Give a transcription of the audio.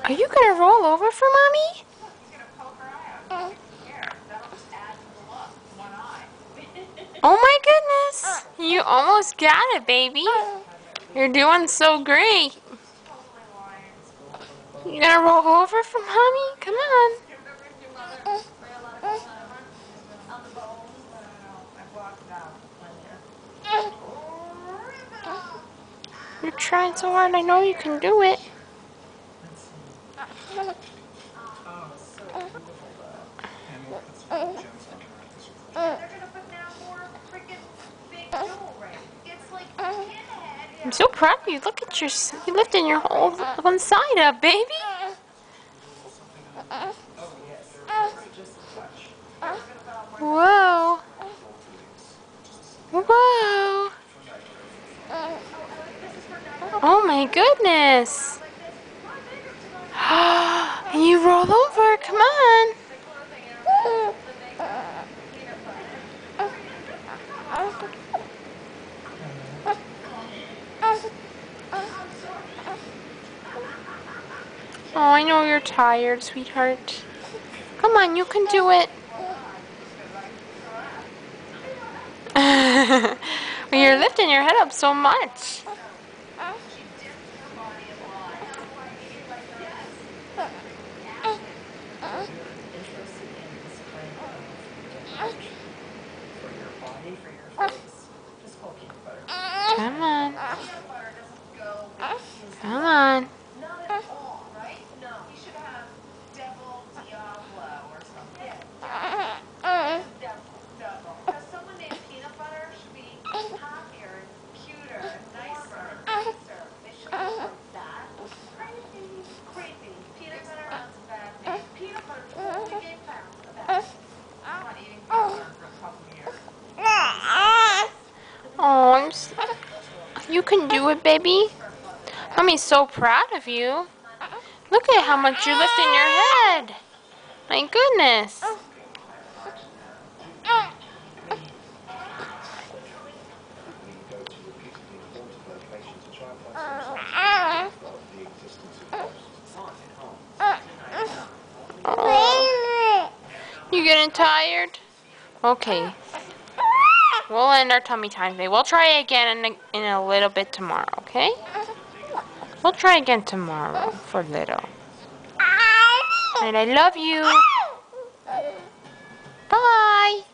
Are you gonna roll over for mommy? Oh my goodness! You almost got it, baby. You're doing so great. You gonna roll over for mommy? Come on. You're trying so hard. I know you can do it. I'm so proud of you. Look at you lifting your whole one side up, baby. Whoa. Whoa. Oh my goodness. And you roll over. Come on. Oh, I know you're tired, sweetheart. Come on, you can do it. Well, you're lifting your head up so much. Come on. Come on. Oh, you can do it, baby. Mommy's so proud of you. Look at how much you're lifting your head. My goodness. Oh. You getting tired? Okay. We'll end our tummy time today. We'll try again in a little bit tomorrow, okay? We'll try again tomorrow for little. And I love you. Bye.